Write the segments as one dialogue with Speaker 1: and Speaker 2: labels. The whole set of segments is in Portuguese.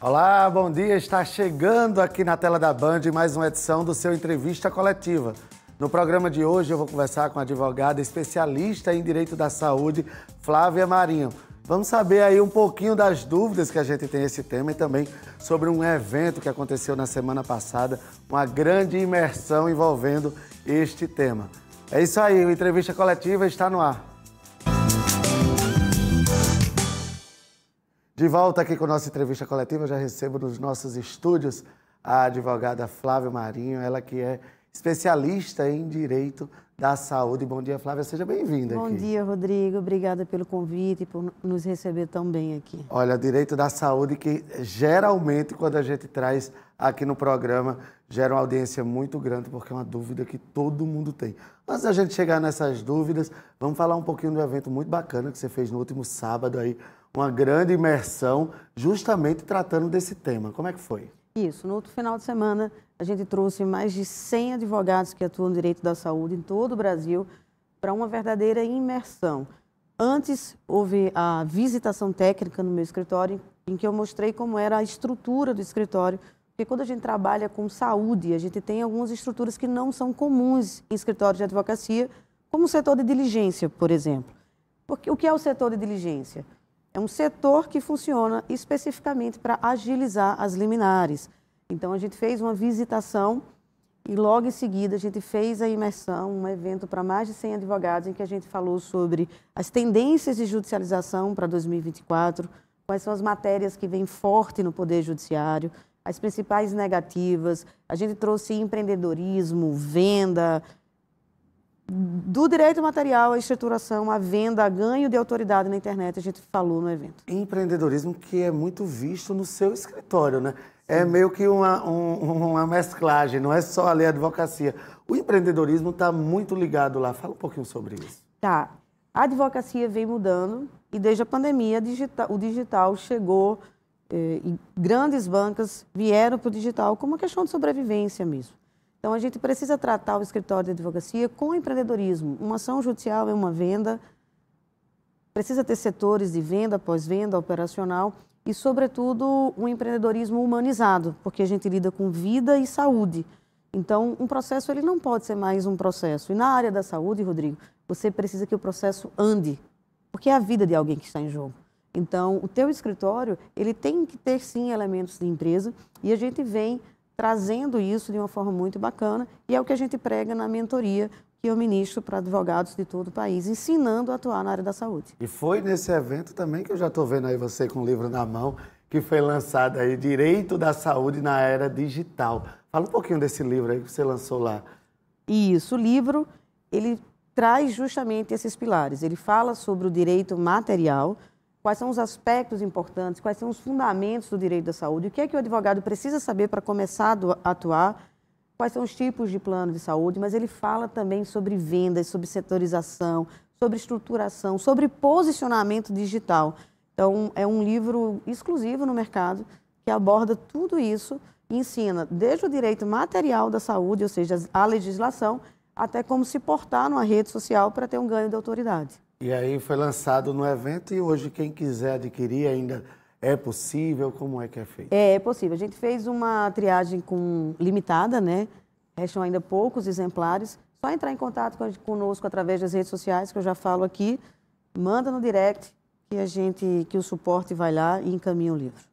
Speaker 1: Olá, bom dia. Está chegando aqui na tela da Band mais uma edição do seu Entrevista Coletiva. No programa de hoje eu vou conversar com a advogada especialista em Direito da Saúde, Flávia Marinho. Vamos saber aí um pouquinho das dúvidas que a gente tem nesse tema e também sobre um evento que aconteceu na semana passada, uma grande imersão envolvendo este tema. É isso aí, o Entrevista Coletiva está no ar. De volta aqui com a nossa entrevista coletiva, eu já recebo nos nossos estúdios a advogada Flávia Marinho, ela que é especialista em Direito da Saúde. Bom dia, Flávia, seja bem-vinda aqui.
Speaker 2: Bom dia, Rodrigo. Obrigada pelo convite e por nos receber tão bem aqui.
Speaker 1: Olha, Direito da Saúde que geralmente, quando a gente traz aqui no programa, gera uma audiência muito grande, porque é uma dúvida que todo mundo tem. Antes da gente chegar nessas dúvidas, vamos falar um pouquinho do evento muito bacana que você fez no último sábado aí, uma grande imersão, justamente tratando desse tema. Como é que foi?
Speaker 2: Isso. No outro final de semana, a gente trouxe mais de 100 advogados que atuam no direito da saúde em todo o Brasil para uma verdadeira imersão. Antes, houve a visitação técnica no meu escritório, em que eu mostrei como era a estrutura do escritório, porque quando a gente trabalha com saúde, a gente tem algumas estruturas que não são comuns em escritórios de advocacia, como o setor de diligência, por exemplo. Porque, o que é o setor de diligência? É um setor que funciona especificamente para agilizar as liminares. Então, a gente fez uma visitação e logo em seguida a gente fez a imersão, um evento para mais de 100 advogados, em que a gente falou sobre as tendências de judicialização para 2024, quais são as matérias que vêm forte no Poder Judiciário, as principais negativas. A gente trouxe empreendedorismo, venda, do direito material, a escrituração, a venda, a ganho de autoridade na internet, a gente falou no evento.
Speaker 1: Empreendedorismo que é muito visto no seu escritório, né? É meio que uma mesclagem, não é só a lei a advocacia. O empreendedorismo está muito ligado lá. Fala um pouquinho sobre isso.
Speaker 2: Tá. A advocacia vem mudando e desde a pandemia o digital chegou e grandes bancas vieram para o digital como uma questão de sobrevivência mesmo. Então, a gente precisa tratar o escritório de advocacia com empreendedorismo. Uma ação judicial é uma venda, precisa ter setores de venda, pós-venda, operacional e, sobretudo, um empreendedorismo humanizado, porque a gente lida com vida e saúde. Então, um processo ele não pode ser mais um processo. E na área da saúde, Rodrigo, você precisa que o processo ande, porque é a vida de alguém que está em jogo. Então, o teu escritório, ele tem que ter, sim, elementos de empresa e a gente vem trazendo isso de uma forma muito bacana, e é o que a gente prega na mentoria que eu ministro para advogados de todo o país, ensinando a atuar na área da saúde.
Speaker 1: E foi nesse evento também que eu já estou vendo aí você com o livro na mão, que foi lançado aí, Direito da Saúde na Era Digital. Fala um pouquinho desse livro aí que você lançou lá.
Speaker 2: Isso, o livro, ele traz justamente esses pilares. Ele fala sobre o direito material, quais são os aspectos importantes, quais são os fundamentos do direito da saúde, o que é que o advogado precisa saber para começar a atuar, quais são os tipos de plano de saúde, mas ele fala também sobre vendas, sobre setorização, sobre estruturação, sobre posicionamento digital. Então, é um livro exclusivo no mercado que aborda tudo isso e ensina desde o direito material da saúde, ou seja, a legislação, até como se portar numa rede social para ter um ganho de autoridade.
Speaker 1: E aí foi lançado no evento e hoje quem quiser adquirir ainda é possível? Como é que é feito?
Speaker 2: É possível. A gente fez uma triagem limitada, né? Restam ainda poucos exemplares. Só entrar em contato conosco através das redes sociais, que eu já falo aqui. Manda no direct que o suporte vai lá e encaminha o livro.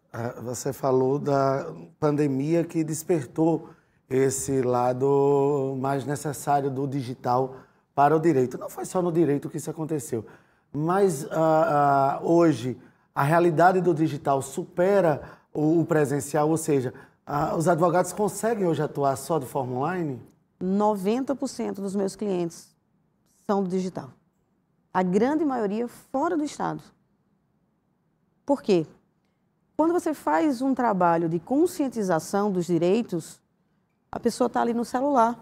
Speaker 1: Você falou da pandemia que despertou esse lado mais necessário do digital para o direito. Não foi só no direito que isso aconteceu, mas hoje a realidade do digital supera o presencial, ou seja, os advogados conseguem hoje atuar só de forma online?
Speaker 2: 90% dos meus clientes são do digital. A grande maioria fora do estado. Por quê? Quando você faz um trabalho de conscientização dos direitos, a pessoa está ali no celular.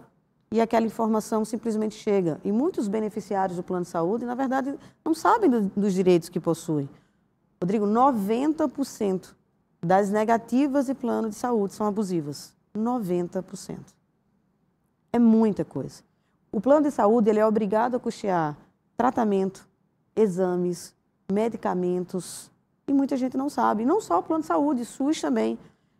Speaker 2: E aquela informação simplesmente chega. E muitos beneficiários do plano de saúde, na verdade, não sabem dos direitos que possuem. Rodrigo, 90% das negativas de plano de saúde são abusivas. 90%. É muita coisa. O plano de saúde ele é obrigado a custear tratamento, exames, medicamentos, e muita gente não sabe. Não só o plano de saúde, SUS também.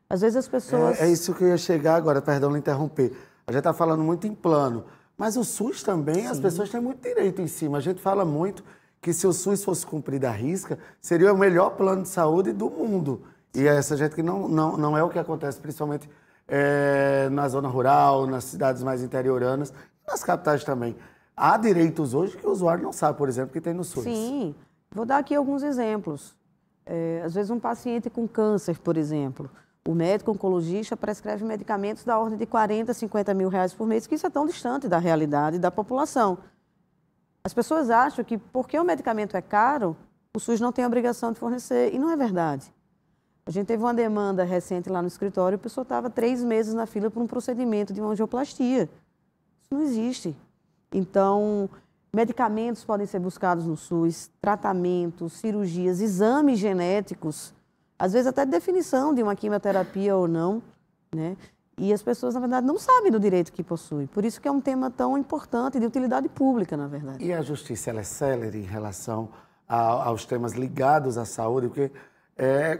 Speaker 2: Às vezes as pessoas...
Speaker 1: É isso que eu ia chegar agora, perdão me interromper. A gente está falando muito em plano, mas o SUS também, as pessoas têm muito direito em cima. A gente fala muito que se o SUS fosse cumprido à risca, seria o melhor plano de saúde do mundo. E essa gente que não é o que acontece, principalmente na zona rural, nas cidades mais interioranas, nas capitais também. Há direitos hoje que o usuário não sabe, por exemplo, que tem no SUS.
Speaker 2: Sim, vou dar aqui alguns exemplos. Às vezes um paciente com câncer, por exemplo, o médico oncologista prescreve medicamentos da ordem de 40, 50 mil reais por mês, que isso é tão distante da realidade da população. As pessoas acham que porque o medicamento é caro, o SUS não tem a obrigação de fornecer, e não é verdade. A gente teve uma demanda recente lá no escritório, a pessoa estava 3 meses na fila por um procedimento de uma angioplastia. Isso não existe. Então, medicamentos podem ser buscados no SUS, tratamentos, cirurgias, exames genéticos, às vezes até definição de uma quimioterapia ou não, né? E as pessoas, na verdade, não sabem do direito que possuem. Por isso que é um tema tão importante, de utilidade pública, na verdade.
Speaker 1: E a justiça, ela é célere em relação aos temas ligados à saúde? Porque,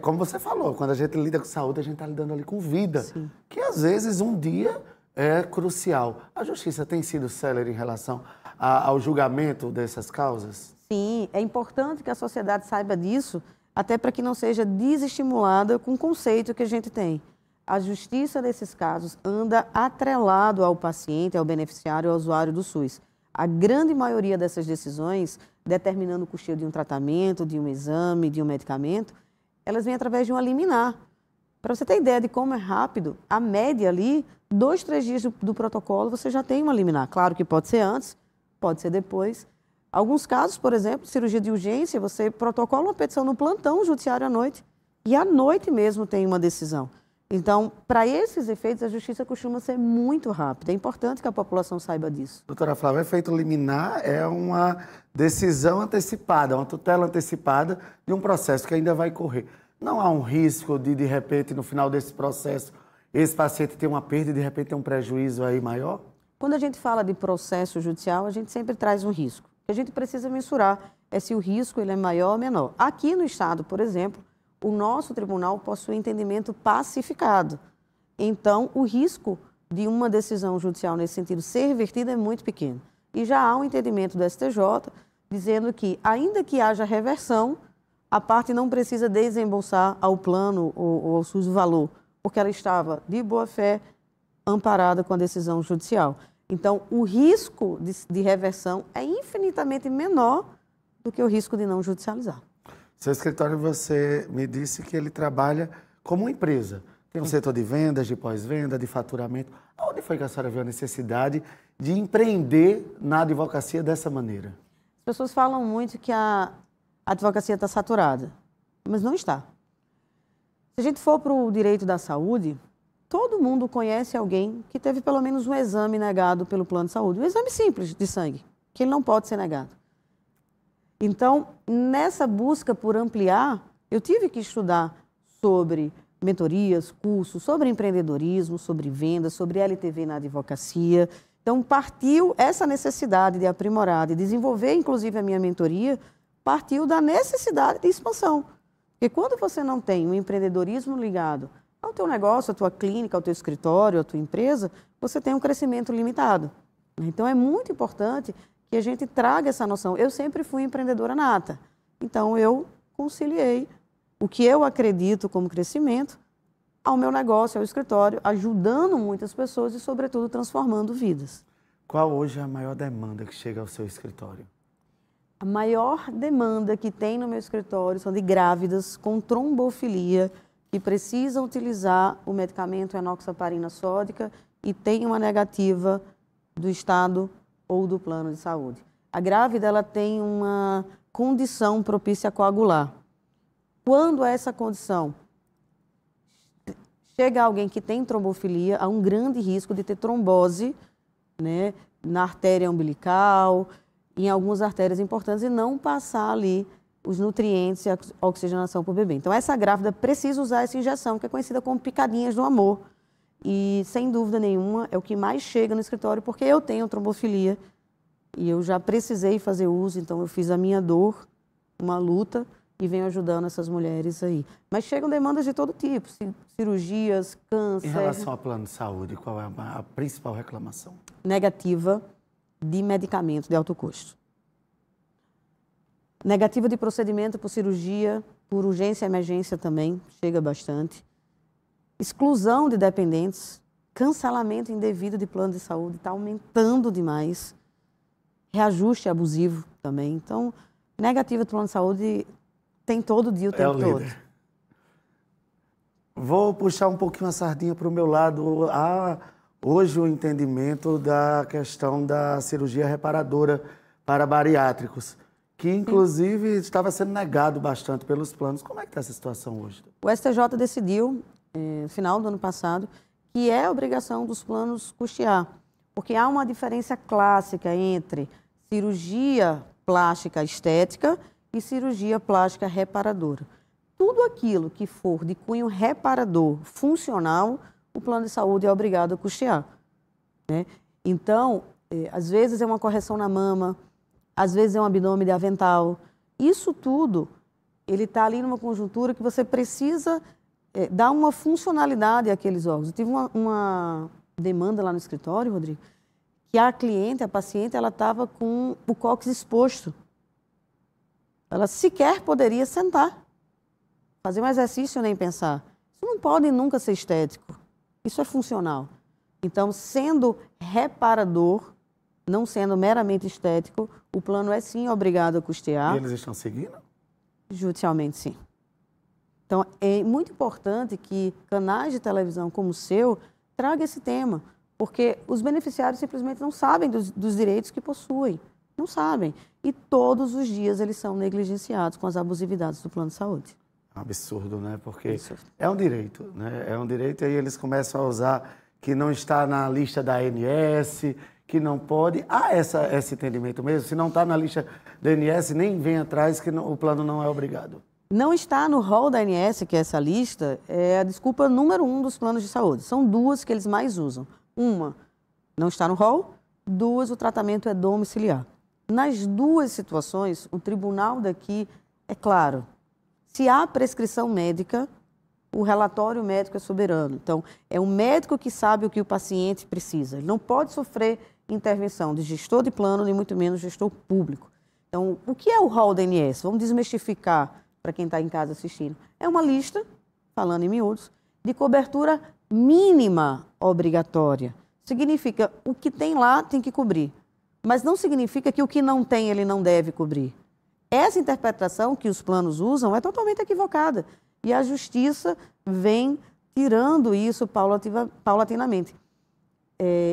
Speaker 1: como você falou, quando a gente lida com saúde, a gente está lidando ali com vida,
Speaker 2: Sim.
Speaker 1: que às vezes um dia é crucial. A justiça tem sido célere em relação ao julgamento dessas causas?
Speaker 2: Sim, é importante que a sociedade saiba disso, até para que não seja desestimulada com o conceito que a gente tem. A justiça nesses casos anda atrelado ao paciente, ao beneficiário, ao usuário do SUS. A grande maioria dessas decisões, determinando o custeio de um tratamento, de um exame, de um medicamento, elas vêm através de uma liminar. Para você ter ideia de como é rápido, a média ali, 2, 3 dias do protocolo, você já tem uma liminar. Claro que pode ser antes, pode ser depois. Alguns casos, por exemplo, cirurgia de urgência, você protocola uma petição no plantão judiciário à noite e à noite mesmo tem uma decisão. Então, para esses efeitos, a justiça costuma ser muito rápida. É importante que a população saiba disso.
Speaker 1: Doutora Flávia, efeito liminar é uma decisão antecipada, uma tutela antecipada de um processo que ainda vai correr. Não há um risco de repente, no final desse processo, esse paciente ter uma perda e, de repente, ter um prejuízo aí maior?
Speaker 2: Quando a gente fala de processo judicial, a gente sempre traz um risco. O que a gente precisa mensurar é se o risco ele é maior ou menor. Aqui no Estado, por exemplo, o nosso tribunal possui entendimento pacificado. Então, o risco de uma decisão judicial nesse sentido ser revertida é muito pequeno. E já há um entendimento do STJ dizendo que, ainda que haja reversão, a parte não precisa desembolsar ao plano ou ao SUS o valor, porque ela estava de boa-fé amparada com a decisão judicial. Então, o risco de reversão é infinitamente menor do que o risco de não judicializar.
Speaker 1: Seu escritório, você me disse que ele trabalha como uma empresa. Tem um setor de vendas, de pós-venda, de faturamento. Onde foi que a senhora viu a necessidade de empreender na advocacia dessa maneira?
Speaker 2: As pessoas falam muito que a advocacia está saturada, mas não está. Se a gente for para o direito da saúde, todo mundo conhece alguém que teve pelo menos um exame negado pelo plano de saúde. Um exame simples de sangue, que ele não pode ser negado. Então, nessa busca por ampliar, eu tive que estudar sobre mentorias, cursos, sobre empreendedorismo, sobre vendas, sobre LTV na advocacia. Então, partiu essa necessidade de aprimorar, de desenvolver, inclusive, a minha mentoria, partiu da necessidade de expansão. Porque quando você não tem um empreendedorismo ligado ao teu negócio, à tua clínica, ao teu escritório, à tua empresa, você tem um crescimento limitado. Então, é muito importante que a gente traga essa noção. Eu sempre fui empreendedora nata. Então, eu conciliei o que eu acredito como crescimento ao meu negócio, ao escritório, ajudando muitas pessoas e, sobretudo, transformando vidas.
Speaker 1: Qual hoje é a maior demanda que chega ao seu escritório?
Speaker 2: A maior demanda que tem no meu escritório são de grávidas com trombofilia que precisam utilizar o medicamento enoxaparina sódica e tem uma negativa do Estado ou do plano de saúde. A grávida ela tem uma condição propícia a coagular. Quando essa condição chega a alguém que tem trombofilia, há um grande risco de ter trombose, né, na artéria umbilical, em algumas artérias importantes e não passar ali os nutrientes e a oxigenação para o bebê. Então, essa grávida precisa usar essa injeção, que é conhecida como picadinhas do amor. E, sem dúvida nenhuma, é o que mais chega no escritório, porque eu tenho trombofilia e eu já precisei fazer uso, então eu fiz a minha dor, uma luta, e venho ajudando essas mulheres aí. Mas chegam demandas de todo tipo, cirurgias, câncer.
Speaker 1: Em relação ao plano de saúde, qual é a principal reclamação?
Speaker 2: Negativa de medicamento de alto custo. Negativa de procedimento por cirurgia, por urgência e emergência também, chega bastante. Exclusão de dependentes, cancelamento indevido de plano de saúde, está aumentando demais. Reajuste abusivo também. Então, negativa do plano de saúde tem todo dia, o tempo todo.
Speaker 1: Vou puxar um pouquinho a sardinha para o meu lado. Há hoje o entendimento da questão da cirurgia reparadora para bariátricos, que inclusive estava sendo negado bastante pelos planos. Como é que está essa situação hoje?
Speaker 2: O STJ decidiu, no final do ano passado, que é obrigação dos planos custear, porque há uma diferença clássica entre cirurgia plástica estética e cirurgia plástica reparadora. Tudo aquilo que for de cunho reparador funcional, o plano de saúde é obrigado a custear, né? Então, às vezes é uma correção na mama, às vezes é um abdômen de avental. Isso tudo, ele está ali numa conjuntura que você precisa dar uma funcionalidade àqueles órgãos. Eu tive uma demanda lá no escritório, Rodrigo, que a cliente, a paciente, ela estava com o cóccix exposto. Ela sequer poderia sentar, fazer um exercício nem pensar. Isso não pode nunca ser estético. Isso é funcional. Então, sendo reparador, não sendo meramente estético, o plano é sim obrigado a custear.
Speaker 1: E eles estão seguindo?
Speaker 2: Judicialmente, sim. Então, é muito importante que canais de televisão como o seu tragam esse tema, porque os beneficiários simplesmente não sabem dos direitos que possuem. Não sabem. E todos os dias eles são negligenciados com as abusividades do plano de saúde.
Speaker 1: É um absurdo, né? Porque é um direito, né? É um direito e aí eles começam a usar que não está na lista da ANS, que não pode. Há esse entendimento mesmo? Se não está na lista da ANS, nem vem atrás que o plano não é obrigado.
Speaker 2: Não está no rol da ANS, que é essa lista, é a desculpa número 1 dos planos de saúde. São duas que eles mais usam. Uma, não está no rol. Duas, o tratamento é domiciliar. Nas duas situações, o tribunal daqui é claro. Se há prescrição médica, o relatório médico é soberano. Então, é o médico que sabe o que o paciente precisa. Ele não pode sofrer intervenção de gestor de plano, nem muito menos gestor público. Então, o que é o rol da ANS? Vamos desmistificar para quem está em casa assistindo. É uma lista, falando em miúdos, de cobertura mínima obrigatória. Significa o que tem lá tem que cobrir. Mas não significa que o que não tem ele não deve cobrir. Essa interpretação que os planos usam é totalmente equivocada. E a Justiça vem tirando isso paulatinamente.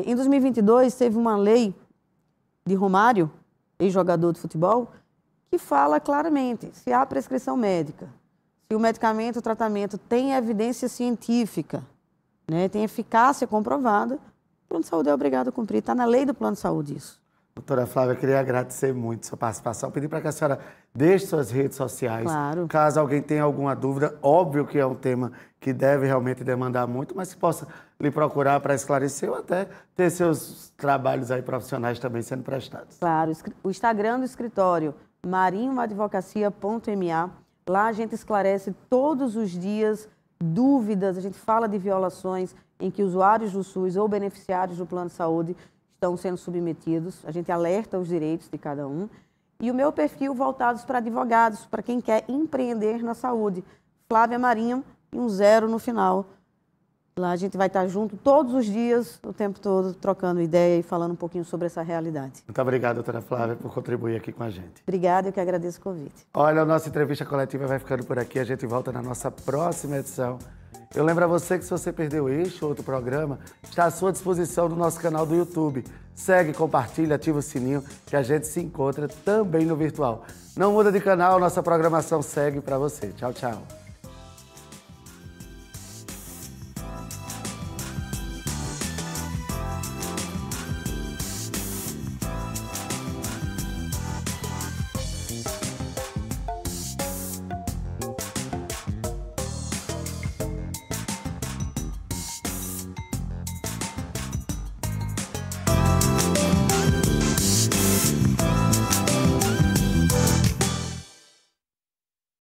Speaker 2: Em 2022, teve uma lei de Romário, ex-jogador de futebol, que fala claramente, se há prescrição médica, se o medicamento, o tratamento tem evidência científica, né, tem eficácia comprovada, o plano de saúde é obrigado a cumprir. Está na lei do plano de saúde isso.
Speaker 1: Doutora Flávia, eu queria agradecer muito sua participação, pedir para que a senhora deixe suas redes sociais.
Speaker 2: Claro.
Speaker 1: Caso alguém tenha alguma dúvida, óbvio que é um tema que deve realmente demandar muito, mas que possa lhe procurar para esclarecer ou até ter seus trabalhos aí profissionais também sendo prestados.
Speaker 2: Claro, o Instagram do escritório, marinhoadvocacia.ma, lá a gente esclarece todos os dias dúvidas, a gente fala de violações em que usuários do SUS ou beneficiários do plano de saúde estão sendo submetidos, a gente alerta os direitos de cada um. E o meu perfil voltados para advogados, para quem quer empreender na saúde. Flávia Marinho e um 0 no final. Lá a gente vai estar junto todos os dias, o tempo todo, trocando ideia e falando um pouquinho sobre essa realidade.
Speaker 1: Muito obrigado, doutora Flávia, por contribuir aqui com a gente.
Speaker 2: Obrigada, eu que agradeço o convite.
Speaker 1: Olha, a nossa entrevista coletiva vai ficando por aqui, a gente volta na nossa próxima edição. Eu lembro a você que se você perdeu este ou outro programa, está à sua disposição no nosso canal do YouTube. Segue, compartilha, ativa o sininho que a gente se encontra também no virtual. Não muda de canal, nossa programação segue para você. Tchau, tchau.